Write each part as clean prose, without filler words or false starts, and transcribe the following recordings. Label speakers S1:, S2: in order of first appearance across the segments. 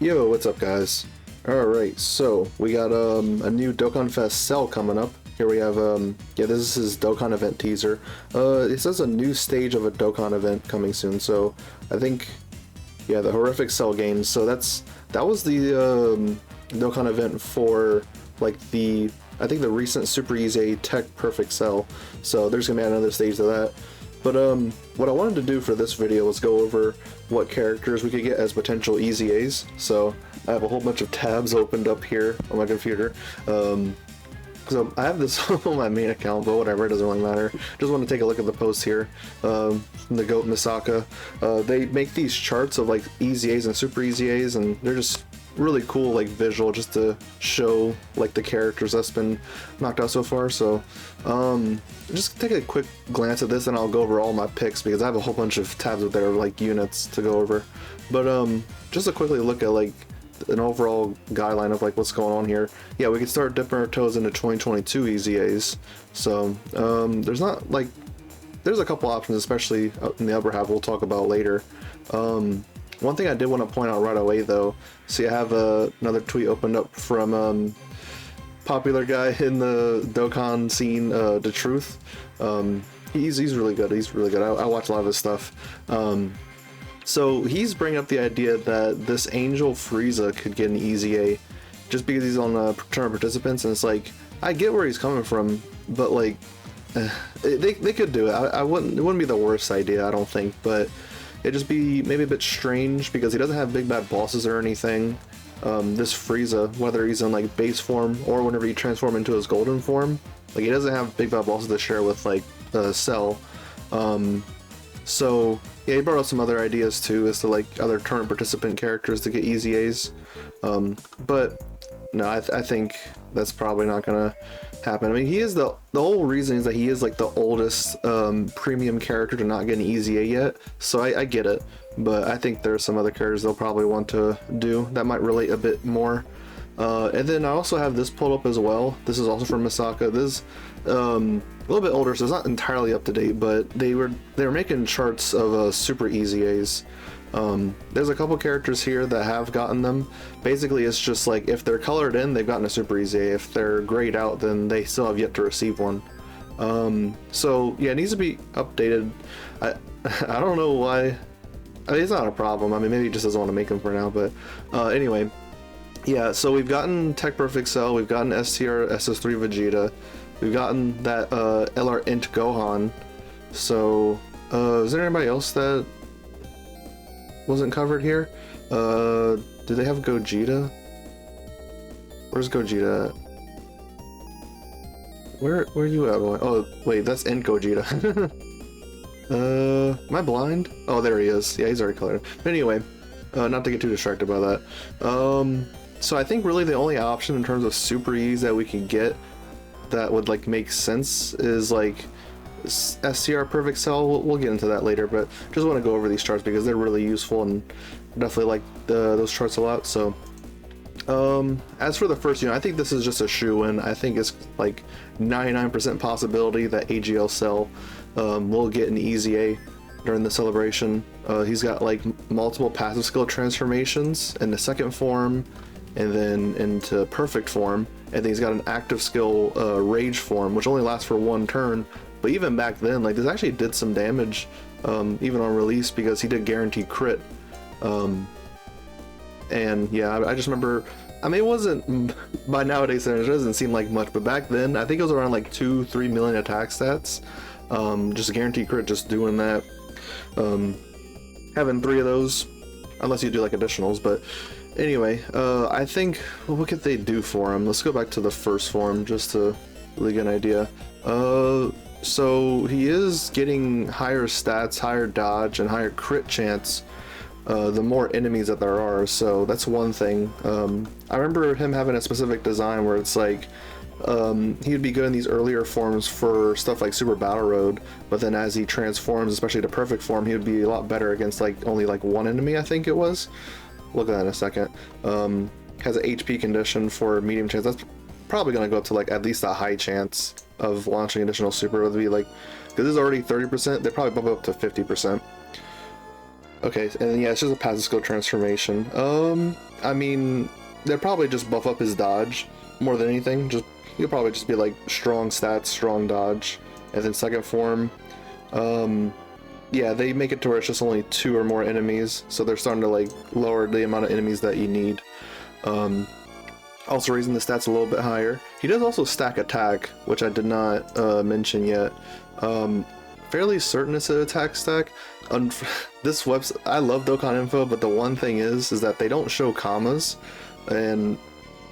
S1: Yo, what's up, guys? Alright, so we got a new Dokkan Fest sale coming up. Here we have yeah, this is his Dokkan event teaser. It says a new stage of a Dokkan event coming soon, so I think, yeah, the horrific cell games. So that was the Dokkan event for like I think the recent Super Easy Tech Perfect Cell. So there's gonna be another stage of that. But what I wanted to do for this video was go over what characters we could get as potential Easy A's. So I have a whole bunch of tabs opened up here on my computer. So I have this on my main account, but whatever, it doesn't really matter. Just want to take a look at the post here from the GOAT Misaka. They make these charts of like Easy A's and Super Easy A's, and they're just really cool, like visual, just to show like the characters that's been knocked out so far. So just take a quick glance at this and I'll go over all my picks because I have a whole bunch of tabs with their like units to go over. But just to quickly look at like an overall guideline of like what's going on here. Yeah, we can start dipping our toes into 2022 Easy A's. So there's not like, there's a couple options, especially in the upper half we'll talk about later. One thing I did want to point out right away though, see I have another tweet opened up from popular guy in the Dokkan scene, The Truth. He's really good. He's really good. I watch a lot of his stuff. So he's bringing up the idea that this Angel Frieza could get an Easy A just because he's on turn of participants, and it's like, I get where he's coming from, but like they could do it. It wouldn't be the worst idea, I don't think, but it'd just be maybe a bit strange because he doesn't have big bad bosses or anything. This Frieza, whether he's in like base form or whenever he transform into his golden form, like he doesn't have big bad bosses to share with like Cell. So yeah, he brought up some other ideas too as to like other tournament participant characters to get Easy A's. But no, I think that's probably not gonna happen. I mean, he is the whole reason is that he is like the oldest premium character to not get an Easy A yet. So I get it, but I think there's some other characters they'll probably want to do that might relate a bit more. And then I also have this pulled up as well. This is also from Misaka. This a little bit older, so it's not entirely up to date, but they were making charts of Super Easy A's. There's a couple characters here that have gotten them. Basically, it's just like if they're colored in, they've gotten a Super Easy A. If they're grayed out, then they still have yet to receive one. So yeah, it needs to be updated. I don't know why. I mean, it's not a problem. I mean, maybe he just doesn't want to make them for now, but anyway. Yeah, so we've gotten Tech Perfect Cell, we've gotten STR SS3 Vegeta, we've gotten that LR Int Gohan. So is there anybody else that wasn't covered here? Do they have Gogeta? Where's Gogeta at? Where are you at? Oh wait, that's Int Gogeta. Am I blind? Oh, there he is. Yeah, he's already colored. But anyway, not to get too distracted by that. So I think really the only option in terms of Super E's that we can get that would like make sense is like SCR Perfect Cell. We'll get into that later, but just want to go over these charts because they're really useful and definitely like those charts a lot. So as for the first unit, I think this is just a shoe-in. I think it's like 99% possibility that AGL Cell will get an Easy A during the celebration. He's got like multiple passive skill transformations in the second form and then into perfect form, and then he's got an active skill rage form which only lasts for one turn, but even back then like this actually did some damage even on release because he did guaranteed crit. And yeah, I just remember, I mean, it wasn't, by nowadays it doesn't seem like much, but back then I think it was around like 2-3 million attack stats, just guaranteed crit, just doing that. Having 3 of those, unless you do like additionals. But anyway, I think, well, what could they do for him? Let's go back to the first form just to really get an idea. So he is getting higher stats, higher dodge, and higher crit chance the more enemies that there are, so that's one thing. I remember him having a specific design where it's like he would be good in these earlier forms for stuff like Super Battle Road, but then as he transforms, especially to perfect form, he would be a lot better against like only like one enemy, I think it was. Look at that in a second. Has an HP condition for medium chance. That's probably going to go up to like at least a high chance of launching additional super. It would be like, because this is already 30%, they probably bump it up to 50%. Okay, and then, yeah, it's just a passive skill transformation. I mean, they'd probably just buff up his dodge more than anything. Just he'll probably just be like strong stats, strong dodge, and then second form. Yeah, they make it to where it's just only 2 or more enemies, so they're starting to like lower the amount of enemies that you need. Also raising the stats a little bit higher. He does also stack attack, which I did not mention yet. Fairly certain it's an attack stack. This website, I love Dokkan Info, but the one thing is that they don't show commas, and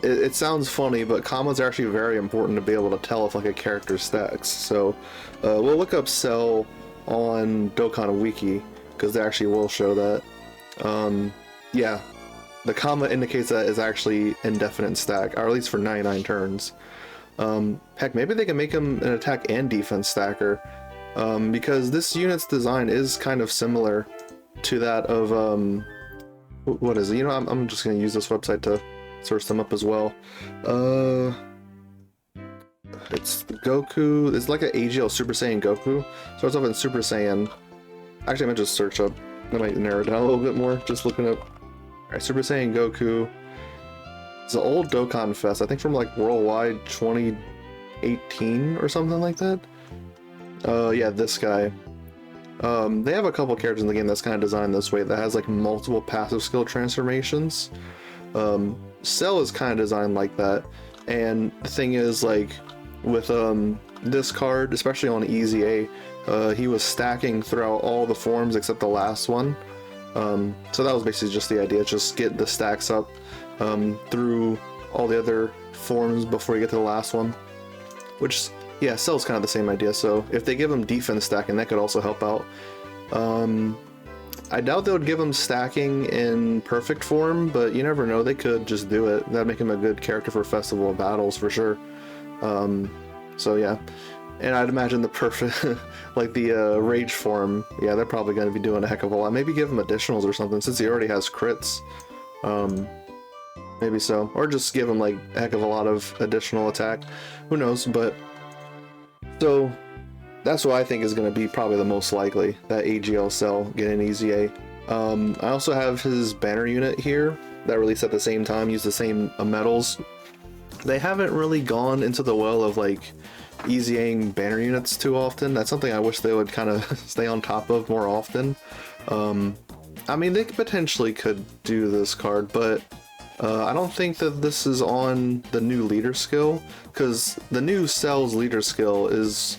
S1: it sounds funny, but commas are actually very important to be able to tell if like a character stacks. So we'll look up Cell on Dokkan Wiki because they actually will show that. Yeah, the comma indicates that it's actually indefinite stack, or at least for 99 turns. Heck, maybe they can make him an attack and defense stacker, because this unit's design is kind of similar to that of what is it? You know, I'm just gonna use this website to search them up as well. It's Goku. It's like an AGL Super Saiyan Goku. Starts off in Super Saiyan. Actually, I might just search up. I might narrow it down a little bit more. Just looking up. Alright, Super Saiyan Goku. It's an old Dokkan Fest. I think from like Worldwide 2018 or something like that. Yeah, this guy. They have a couple characters in the game that's kind of designed this way that has like multiple passive skill transformations. Cell is kind of designed like that. And the thing is, like, with this card, especially on Easy A, he was stacking throughout all the forms except the last one. So that was basically just the idea, just get the stacks up through all the other forms before you get to the last one. Which, yeah, Cell's kind of the same idea, so if they give him defense stacking, that could also help out. I doubt they would give him stacking in perfect form, but you never know, they could just do it. That'd make him a good character for Festival of Battles for sure. So yeah, and I'd imagine the perfect, like the Rage form, yeah, they're probably going to be doing a heck of a lot. Maybe give him additionals or something, since he already has crits. Maybe so, or just give him like a heck of a lot of additional attack. Who knows, but so that's what I think is going to be probably the most likely, that AGL Cell getting an Easy A. I also have his banner unit here that released at the same time, use the same medals. They haven't really gone into the well of like Easy-ing banner units too often. That's something I wish they would kind of stay on top of more often. I mean, they potentially could do this card, but I don't think that this is on the new leader skill, because the new Cell's leader skill is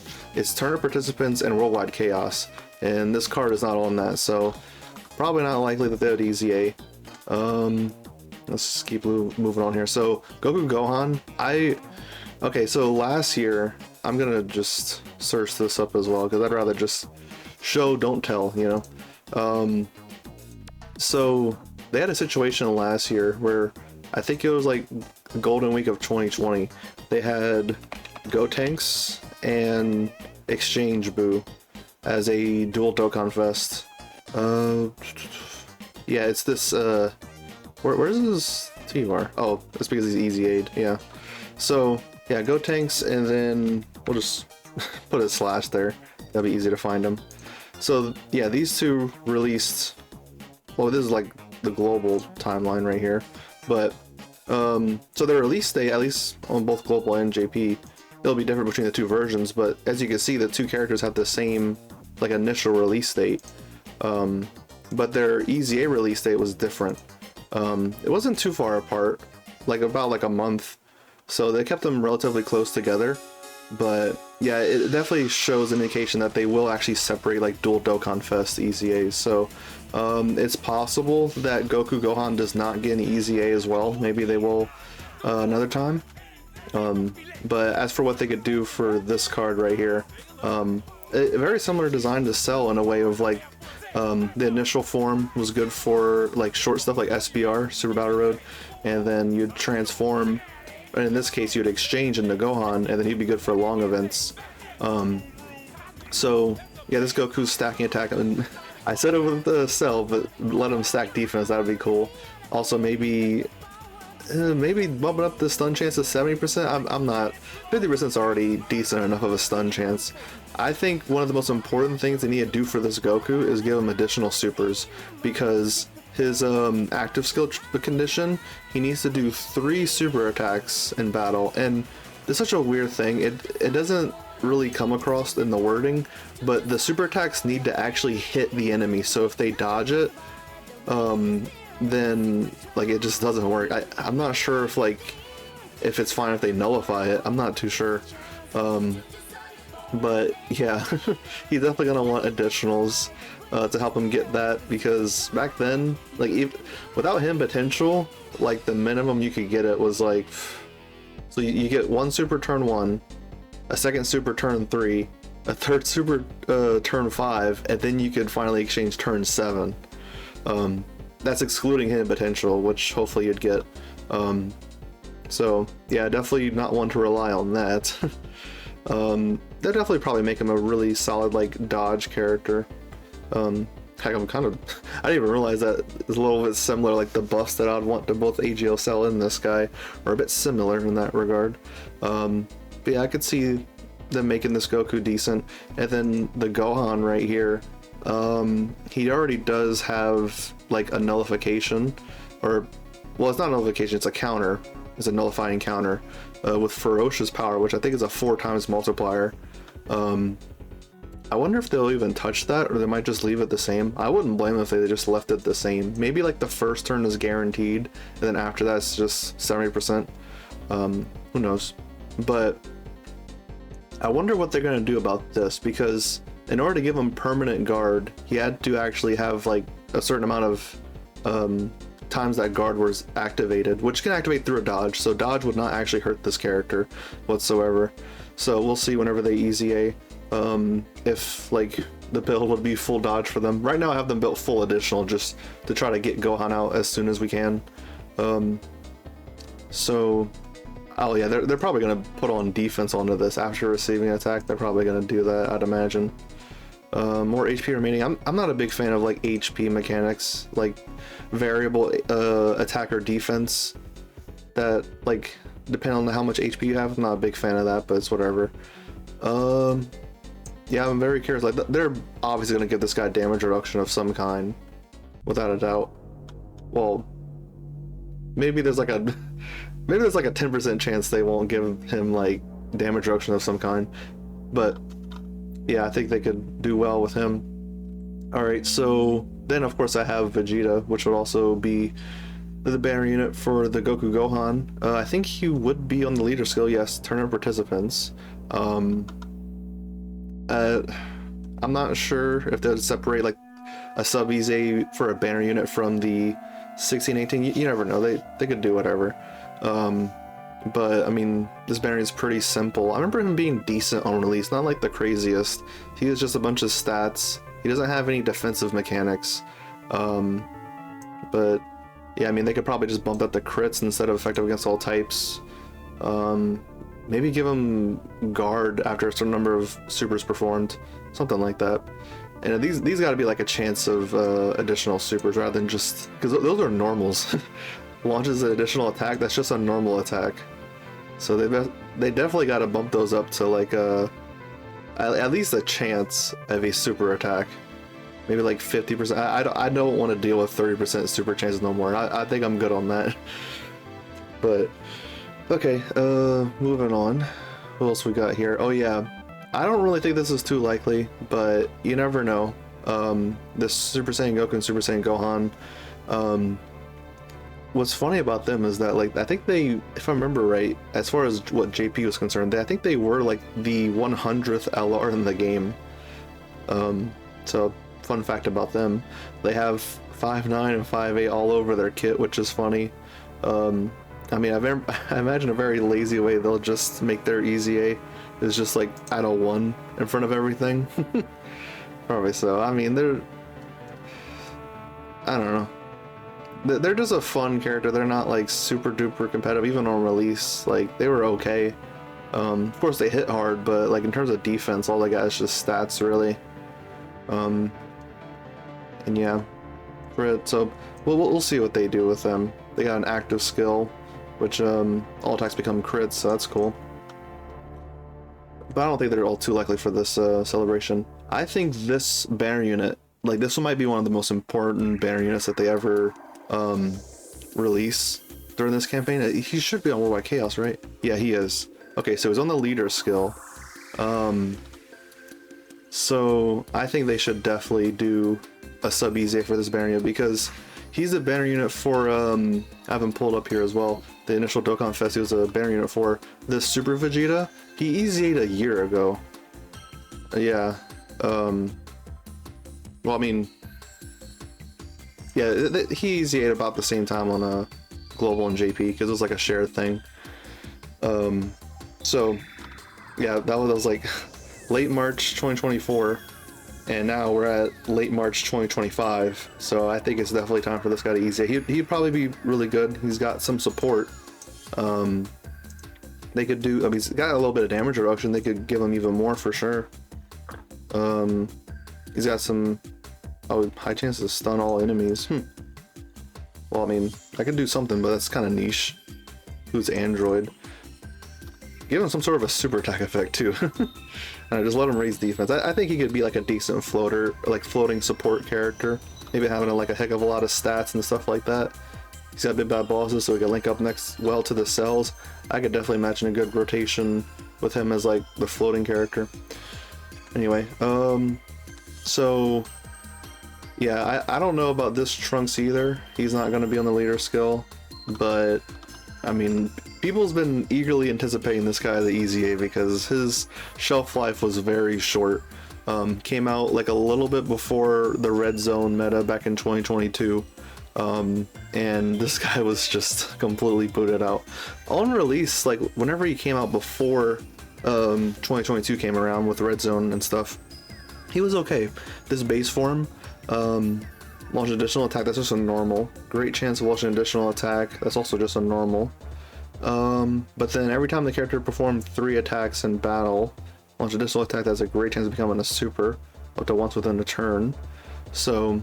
S1: turn of participants and worldwide chaos, and this card is not on that, so probably not likely that they would Easy A. Let's just keep moving on here. So Goku Gohan, okay, so last year, I'm gonna just search this up as well, because I'd rather just show, don't tell, you know. So they had a situation last year where I think it was like Golden Week of 2020. They had Gotenks and Exchange Boo as a dual Dokkan Fest. Yeah, it's this, where's his TVR? Oh, that's because he's Easy Aid, yeah. So, yeah, Gotenks, and then we'll just put a slash there. That'll be easy to find him. So, yeah, these two released, well, this is like the global timeline right here, but, so their release date, at least on both global and JP, it'll be different between the two versions, but as you can see, the two characters have the same, like, initial release date, but their Easy A release date was different. It wasn't too far apart, like about like a month, so they kept them relatively close together, but yeah, it definitely shows an indication that they will actually separate like dual Dokkan Fest Easy A's, so it's possible that Goku Gohan does not get an Easy A as well. Maybe they will another time. But as for what they could do for this card right here, a very similar design to Cell in a way of like, the initial form was good for like short stuff like SBR, Super Battle Road, and then you'd transform, and in this case you'd exchange into Gohan, and then he'd be good for long events. So yeah, this Goku's stacking attack, and I said it with the Cell, but let him stack defense, that would be cool. Also maybe maybe bumping up the stun chance to 70%. I'm not. 50% is already decent enough of a stun chance. I think one of the most important things they need to do for this Goku is give him additional supers, because his active skill condition, he needs to do 3 super attacks in battle, and it's such a weird thing. It doesn't really come across in the wording, but the super attacks need to actually hit the enemy. So if they dodge it, then like it just doesn't work. I'm not sure if if it's fine if they nullify it. I'm not too sure. But yeah, he's definitely gonna want additionals to help him get that, because back then, like without him potential, like the minimum you could get it was like, so you get 1 super turn 1, a 2nd super turn 3, a 3rd super turn 5, and then you could finally exchange turn 7. That's excluding hidden potential, which hopefully you'd get. So yeah, definitely not one to rely on that. They'll definitely probably make him a really solid like dodge character. Heck, I'm kind of, I didn't even realize that it's a little bit similar, like the buffs that I'd want to both AGL Cell and this guy are a bit similar in that regard. But yeah, I could see them making this Goku decent. And then the Gohan right here, he already does have like a nullification, or well, it's not a nullification, it's a counter. It's a nullifying counter with ferocious power, which I think is a 4 times multiplier. I wonder if they'll even touch that, or they might just leave it the same. I wouldn't blame them if they just left it the same. Maybe like the first turn is guaranteed, and then after that it's just 70%. Who knows? But I wonder what they're gonna do about this, because in order to give him permanent guard, he had to actually have like a certain amount of times that guard was activated, which can activate through a dodge, so dodge would not actually hurt this character whatsoever. So we'll see whenever they EZA if like the build would be full dodge for them. Right now I have them built full additional just to try to get Gohan out as soon as we can. So oh yeah, they're probably gonna put on defense onto this after receiving an attack. They're probably gonna do that, I'd imagine. More HP remaining. I'm not a big fan of like HP mechanics, like variable attack or defense that like depend on how much HP you have. I'm not a big fan of that, but it's whatever. Yeah, I'm very curious. Like they're obviously gonna give this guy damage reduction of some kind, without a doubt. Well, maybe there's like a 10% chance they won't give him like damage reduction of some kind, but yeah, I think they could do well with him. Alright, so then of course I have Vegeta, which would also be the banner unit for the Goku Gohan. I think he would be on the leader skill, yes, tournament participants. I'm not sure if they would separate like a sub EZ for a banner unit from the 16-18. You never know, they could do whatever. But I mean, this banner is pretty simple. I remember him being decent on release, not like the craziest. He has just a bunch of stats. He doesn't have any defensive mechanics. But yeah, I mean, they could probably just bump up the crits instead of effective against all types. Maybe give him guard after a certain number of supers performed, something like that. And these got to be like a chance of additional supers rather than just, because those are normals. Launches an additional attack, that's just a normal attack. So they definitely got to bump those up to like at least a chance of a super attack. Maybe like 50%. I don't want to deal with 30% super chances no more. I think I'm good on that. But okay, moving on. What else we got here? Oh yeah, I don't really think this is too likely, but you never know. This Super Saiyan Goku and Super Saiyan Gohan. What's funny about them is that, like, I think they, if I remember right, as far as what JP was concerned, I think they were like the 100th LR in the game. So fun fact about them, they have 5'9" and 5'8" all over their kit, which is funny. I mean, I imagine a very lazy way they'll just make their EZA is just like add a 1 in front of everything. Probably so. I mean, I don't know. They're just a fun character. They're not like super duper competitive, even on release. Like, they were okay. Of course they hit hard, but like in terms of defense, all they got is just stats really. And yeah, for it. So we'll see what they do with them. They got an active skill. which all attacks become crits, so that's cool. But I don't think they're all too likely for this celebration. I think this banner unit, like this one might be one of the most important banner units that they ever release during this campaign. He should be on Worldwide Chaos, right? Yeah, he is. Okay, so he's on the leader skill. So I think they should definitely do a sub EZA for this banner unit because he's a banner unit for, I have him pulled up here as well. The initial Dokkan Fest, he was a banner unit for the Super Vegeta. He EZA'd a year ago. Yeah. Well, I mean, yeah, he EZA'd about the same time on Global and JP because it was like a shared thing. So, yeah, that was like late March 2024. And now we're at late March 2025, so I think it's definitely time for this guy to EZA. He'd probably be really good. He's got some support. They could do, I mean, he's got a little bit of damage reduction. They could give him even more for sure. He's got some, high chance to stun all enemies. Well, I mean, I could do something, but that's kind of niche. Who's Android? Give him some sort of a super attack effect too. And just let him raise defense. I think he could be like a decent floater, like floating support character. Maybe having like a heck of a lot of stats and stuff like that. He's got big bad bosses, so we can link up next well to the cells. I could definitely imagine a good rotation with him as like the floating character. Anyway, so yeah, I don't know about this Trunks either. He's not going to be on the leader skill, but I mean, people's been eagerly anticipating this guy, the EZA, because his shelf life was very short. Came out like a little bit before the red zone meta back in 2022. And this guy was just completely booted out. On release, like whenever he came out before 2022 came around with red zone and stuff, he was okay. This base form, launch additional attack, that's just a normal. Great chance of launching additional attack, that's also just a normal. But then every time the character performed 3 attacks in battle, launch additional attack, that's a great chance of becoming a super, up to once within a turn. So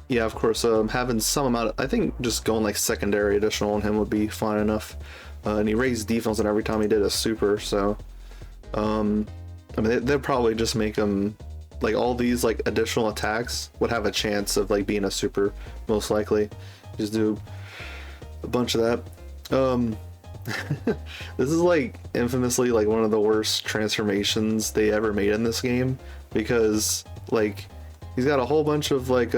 S1: yeah, of course, having some amount of, I think just going like secondary additional on him would be fine enough. And he raised defense on every time he did a super, so I mean, they'll probably just make him like all these like additional attacks would have a chance of like being a super, most likely. Just do a bunch of that. This is like infamously like one of the worst transformations they ever made in this game, because like he's got a whole bunch of like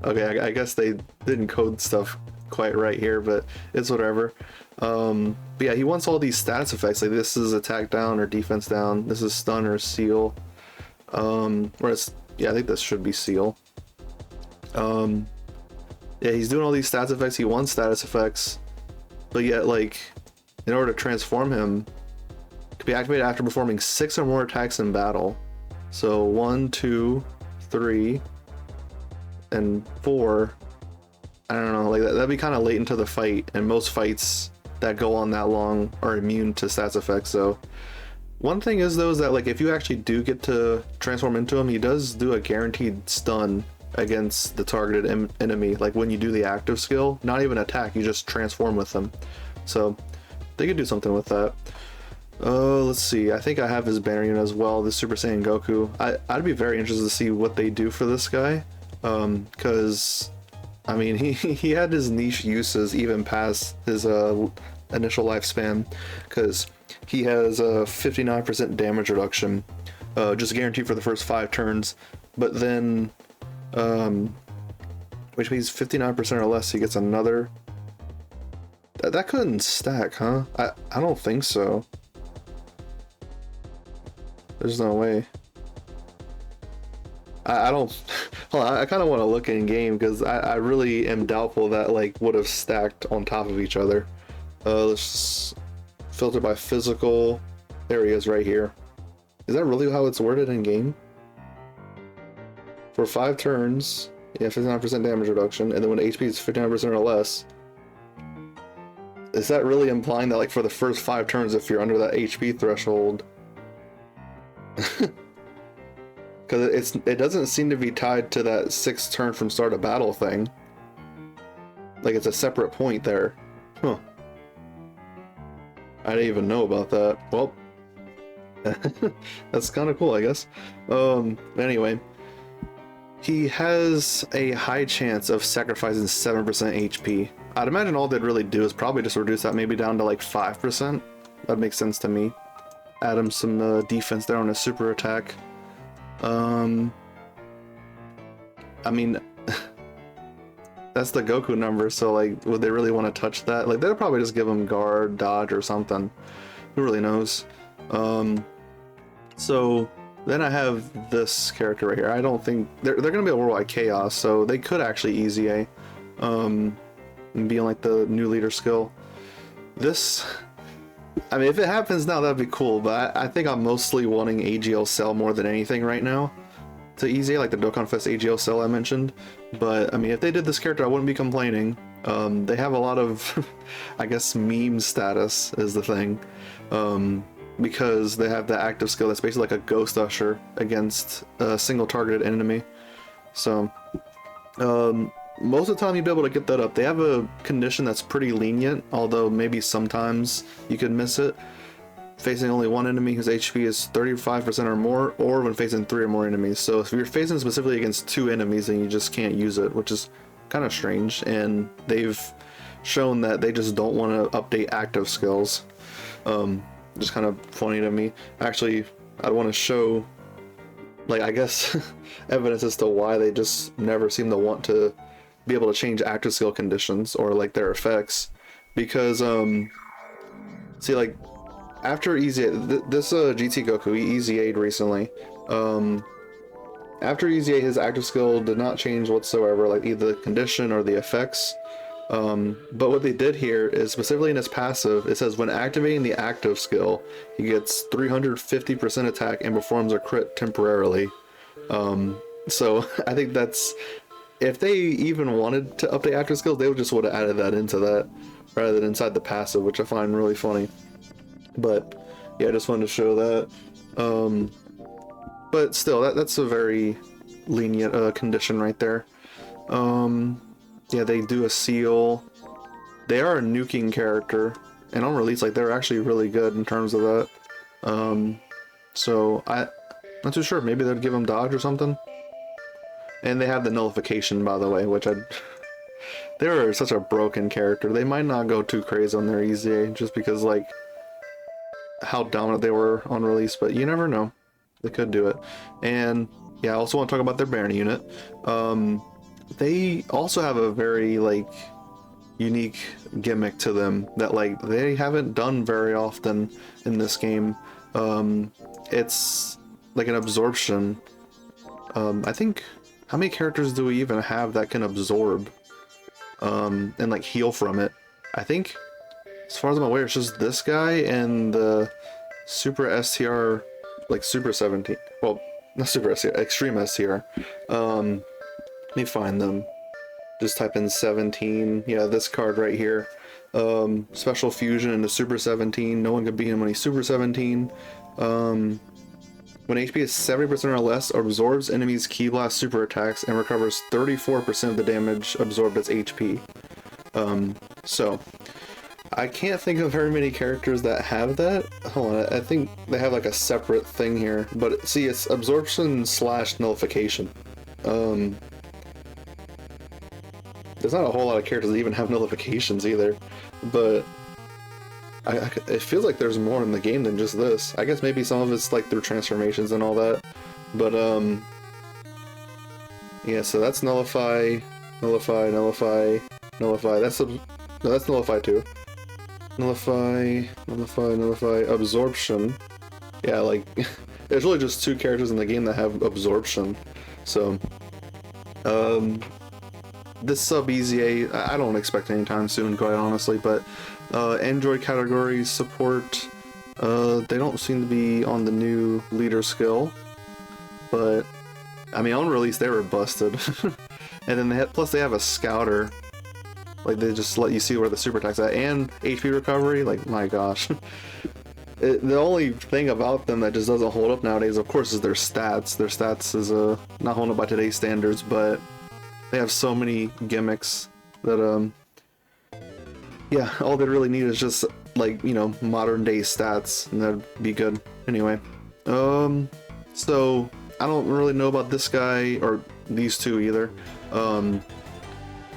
S1: okay, I guess they didn't code stuff quite right here, but it's whatever. But yeah, he wants all these stats effects, like this is attack down or defense down, this is stun or seal. Whereas, yeah, I think this should be seal. Yeah, he's doing all these stats effects, he wants status effects, but yet, like, in order to transform him, it could be activated after performing 6 or more attacks in battle. So 1, 2, 3, and 4. I don't know, like that'd be kind of late into the fight, and most fights that go on that long are immune to stats effects. So one thing is though, is that like if you actually do get to transform into him, he does do a guaranteed stun against the targeted enemy, like when you do the active skill, not even attack, you just transform with them. So they could do something with that. Let's see, I think I have his banner unit as well, the Super Saiyan Goku. I'd be very interested to see what they do for this guy, because I mean he had his niche uses even past his initial lifespan, because he has a 59% damage reduction, just guaranteed for the first 5 turns, but then which means 59% or less he gets another. That couldn't stack, huh? I don't think so. There's no way. I don't. Hold on, I kind of want to look in game, because I really am doubtful that like would have stacked on top of each other. Let's filter by physical. There he is right here. Is that really how it's worded in game? For 5 turns, yeah, 59% damage reduction, and then when HP is 59% or less. Is that really implying that like for the first 5 turns, if you're under that HP threshold? Because it doesn't seem to be tied to that 6th turn from start of battle thing. Like it's a separate point there. Huh. I didn't even know about that. Well, that's kind of cool, I guess. Anyway, he has a high chance of sacrificing 7% HP. I'd imagine all they'd really do is probably just reduce that maybe down to like 5%. That makes sense to me. Add him some defense there on his super attack. I mean, that's the Goku number, so like, would they really want to touch that? Like, they'll probably just give him guard, dodge, or something. Who really knows? So then I have this character right here. I don't think they're gonna be a worldwide chaos, so they could actually easy A, and be on like the new leader skill. This, I mean, if it happens now, that'd be cool. But I think I'm mostly wanting AGL Cell more than anything right now to easy A, like the Dokkan Fest AGL Cell I mentioned. But I mean, if they did this character, I wouldn't be complaining. They have a lot of, I guess, meme status is the thing. Because they have the active skill that's basically like a Ghost Usher against a single targeted enemy. So, most of the time you'll be able to get that up. They have a condition that's pretty lenient, although maybe sometimes you could miss it. Facing only one enemy whose HP is 35% or more, or when facing 3 or more enemies. So if you're facing specifically against 2 enemies, then you just can't use it, which is kind of strange. And they've shown that they just don't want to update active skills. Just kind of funny to me. Actually, I'd want to show, like, I guess, evidence as to why they just never seem to want to be able to change active skill conditions or like their effects. Because, see, like, after Easy, this GT Goku, he Easy A'd recently. After Easy A, his active skill did not change whatsoever, like either the condition or the effects. But what they did here is specifically in his passive, it says when activating the active skill, he gets 350% attack and performs a crit temporarily. So I think that's, if they even wanted to update active skills, they would just would have added that into that rather than inside the passive, which I find really funny. But yeah, I just wanted to show that. But still, that's a very lenient condition right there. Yeah, they do a seal. They are a nuking character, and on release, like, they're actually really good in terms of that. So I'm not too sure. Maybe they'd give them dodge or something. And they have the nullification, by the way, which they're such a broken character. They might not go too crazy on their Easy A, just because, like, how dominant they were on release, but you never know. They could do it. And yeah, I also want to talk about their Baron unit. They also have a very, like, unique gimmick to them that, like, they haven't done very often in this game. It's like an absorption. I think, how many characters do we even have that can absorb and like heal from it? I think, as far as I'm aware, it's just this guy and the Super STR, like Super 17. Well, not Super STR, Extreme STR. Let me find them. Just type in 17. Yeah, this card right here. Special fusion into Super 17. No one can beat him when he's Super 17. When HP is 70% or less, absorbs enemies' Ki Blast super attacks and recovers 34% of the damage absorbed as HP. So I can't think of very many characters that have that. Hold on, I think they have like a separate thing here. But see, it's absorption / nullification. There's not a whole lot of characters that even have nullifications either, but it feels like there's more in the game than just this. I guess maybe some of it's like through transformations and all that, but yeah. So that's nullify, nullify, nullify, nullify. That's nullify too. Nullify, nullify, nullify. Absorption. Yeah, like there's really just 2 characters in the game that have absorption. So, this sub Easy A, I don't expect anytime soon, quite honestly, but Android categories support, they don't seem to be on the new leader skill, but I mean, on release they were busted. And then plus they have a scouter, like they just let you see where the super attack's at, and HP recovery, like my gosh. The only thing about them that just doesn't hold up nowadays, of course, is their stats. Their stats is not holding up by today's standards, but they have so many gimmicks that yeah, all they really need is just like, you know, modern day stats, and that'd be good. Anyway, so I don't really know about this guy or these two either,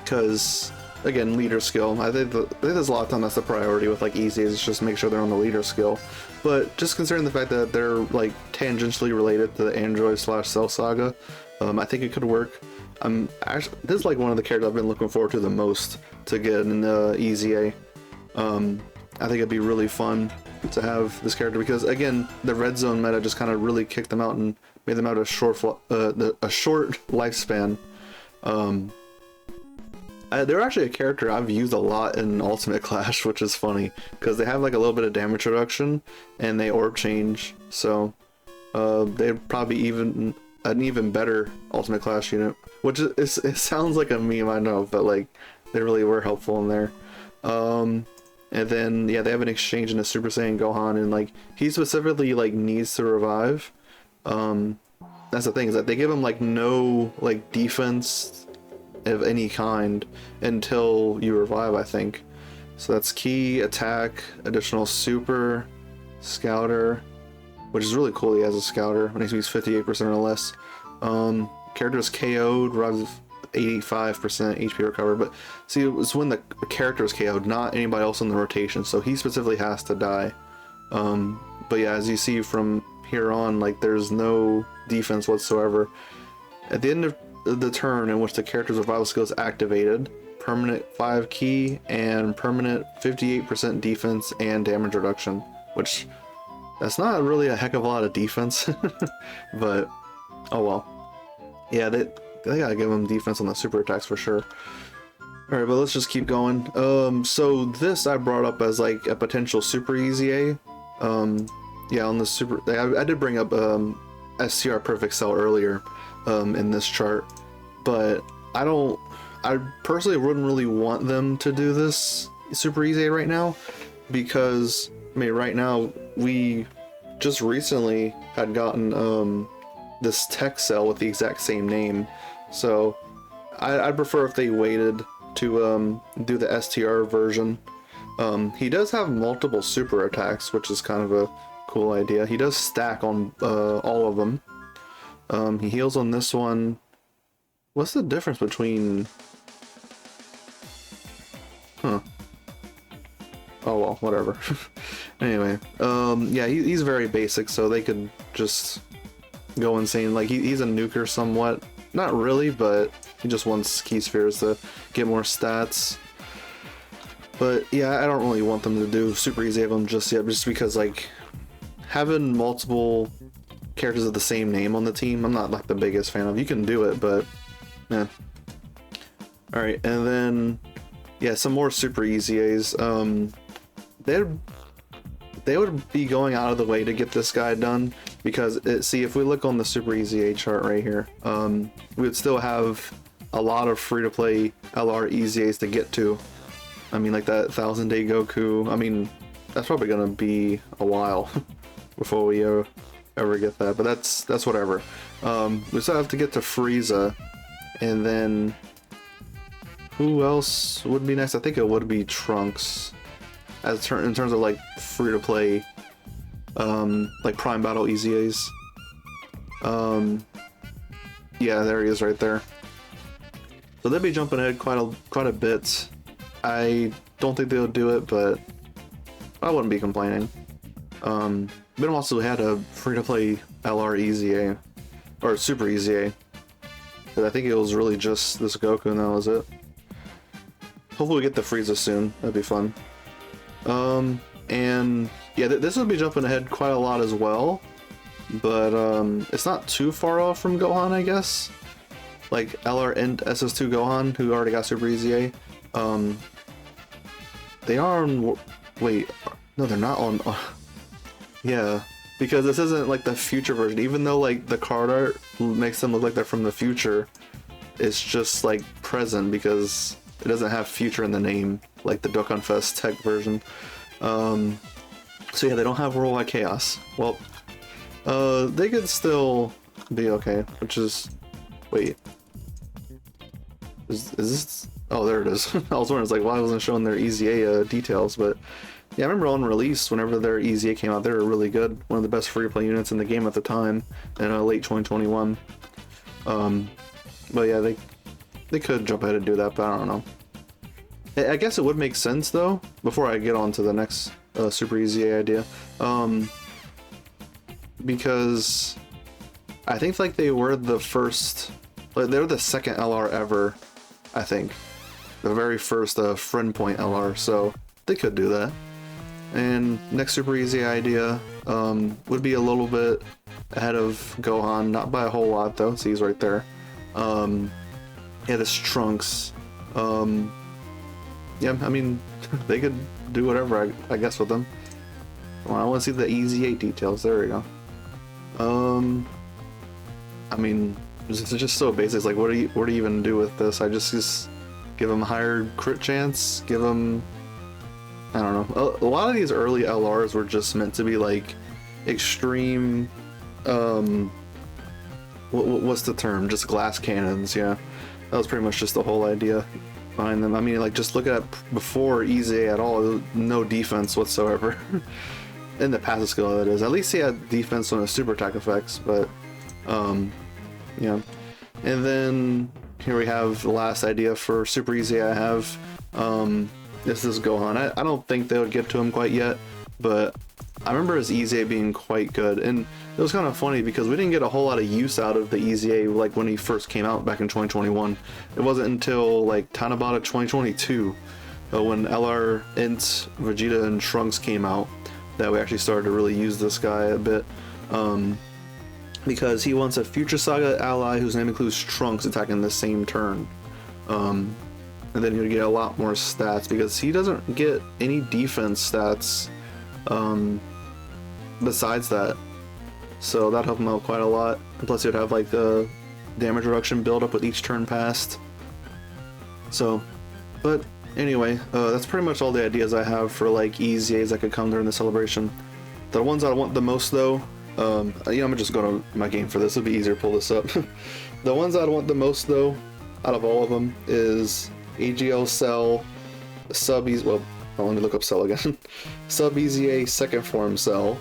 S1: because again, leader skill. I think there's a lot of time that's the priority with like easy is just make sure they're on the leader skill. But just considering the fact that they're like tangentially related to the Android / Cell Saga, I think it could work. This is like one of the characters I've been looking forward to the most to get in the Easy A. I think it'd be really fun to have this character because again, the red zone meta just kind of really kicked them out and made them out a short lifespan. They're actually a character I've used a lot in Ultimate Clash, which is funny because they have like a little bit of damage reduction and they orb change, so they'd probably even an even better Ultimate Clash unit, which is, it sounds like a meme, I know, but like they really were helpful in there. And then yeah, they have an exchange in a Super Saiyan Gohan, and like he specifically like needs to revive. That's the thing, is that they give him like no like defense of any kind until you revive, I think. So that's key, attack, additional super, scouter, which is really cool. He has a scouter when he's 58% or less. Character is KO'd, revives 85% HP recover, but see, it's when the character is KO'd, not anybody else in the rotation, so he specifically has to die. But yeah, as you see from here on, like there's no defense whatsoever. At the end of the turn in which the character's revival skill is activated, permanent 5 key and permanent 58% defense and damage reduction, which that's not really a heck of a lot of defense, but oh well. Yeah, they gotta give him defense on the super attacks for sure. Alright, but let's just keep going. So this I brought up as like a potential super easy A. Yeah, on the super, I did bring up STR Perfect Cell earlier in this chart, but I personally wouldn't really want them to do this super easy right now, because I mean right now we just recently had gotten this tech cell with the exact same name, so I'd prefer if they waited to do the STR version. He does have multiple super attacks, which is kind of a cool idea. He does stack on all of them. He heals on this one. What's the difference between... Huh. Oh well, whatever. Anyway, yeah, he's very basic, so they could just go insane. Like, he's a nuker somewhat. Not really, but he just wants key spheres to get more stats. But yeah, I don't really want them to do super easy of them just yet, just because like having multiple characters of the same name on the team, I'm not like the biggest fan of. You can do it, but yeah. Alright, and then yeah, some more super easy A's. They would be going out of the way to get this guy done, because see, if we look on the super easy A chart right here, we would still have a lot of free-to-play LR easy A's to get to. I mean, like that 1000 Day Goku, I mean, that's probably gonna be a while before we ever get that, but that's whatever. We still have to get to Frieza, and then who else would be next? I think it would be Trunks, in terms of like free to play, like Prime Battle Easy A's. Yeah, there he is right there. So they'd be jumping ahead quite a bit. I don't think they'll do it, but I wouldn't be complaining. But also had a free-to-play LR Easy A, or Super Easy A, but I think it was really just this Goku, and that was it. Hopefully we get the Frieza soon. That'd be fun. And yeah, this would be jumping ahead quite a lot as well, but it's not too far off from Gohan, I guess. Like LR and SS2 Gohan, who already got Super Easy A. They are on... Wait, no, they're not on... yeah, because this isn't like the future version. Even though like the card art makes them look like they're from the future, it's just like present because it doesn't have future in the name, like the Dokkan Fest tech version. So yeah, they don't have Worldwide Chaos. Well, they could still be okay, which is... Wait. Is this... Oh, there it is. I was wondering, it's like, why wasn't showing their EZA details, but yeah, I remember on release, whenever their EZA came out, they were really good. One of the best free-to-play units in the game at the time, in late 2021. But yeah, they could jump ahead and do that, but I don't know. I guess it would make sense though, before I get on to the next Super EZA idea, because I think like they were the first, like they were the second LR ever, I think. The very first friend point LR, so they could do that. And next Super EZA idea would be a little bit ahead of Gohan, not by a whole lot though, see he's right there. Yeah, this Trunks. Yeah, I mean, they could do whatever, I guess, with them. Well, I want to see the EZA details. There we go. I mean, it's just so basic. It's like, what do you even do with this? I just give them higher crit chance. Give them, I don't know. A lot of these early LRs were just meant to be like extreme. What's the term? Just glass cannons. Yeah, that was pretty much just the whole idea behind them. I mean, like, just look at before EZA at all, no defense whatsoever. In the passive skill, that is. At least he had defense on his super attack effects, but yeah. And then here we have the last idea for Super EZA I have. This is Gohan. I don't think they would get to him quite yet, but I remember his EZA being quite good, and it was kind of funny because we didn't get a whole lot of use out of the EZA like when he first came out back in 2021. It wasn't until like Tanabata 2022, when LR Int, Vegeta, and Trunks came out, that we actually started to really use this guy a bit. Because he wants a Future Saga ally whose name includes Trunks attacking the same turn. And then he would get a lot more stats because he doesn't get any defense stats besides that. So that'd help him out quite a lot. And plus, he'd have like the damage reduction build up with each turn passed. So, but anyway, that's pretty much all the ideas I have for like EZAs that could come during the celebration. The ones I want the most though, I'm gonna just go to my game for this. It'll be easier to pull this up. The ones I want the most though, out of all of them, is AGL Cell, Sub EZA. Well, let me look up Cell again. Sub EZA Second Form Cell.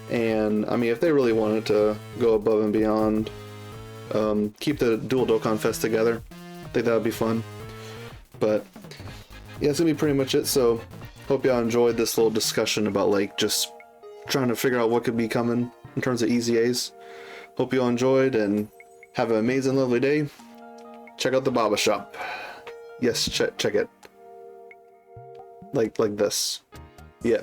S1: And I mean, if they really wanted to go above and beyond, keep the dual Dokkan Fest together, I think that would be fun. But yeah, it's gonna be pretty much it. So hope y'all enjoyed this little discussion about like just trying to figure out what could be coming in terms of EZAs. Hope y'all enjoyed and have an amazing, lovely day. Check out the Baba Shop. Yes, check it. Like this. Yeah.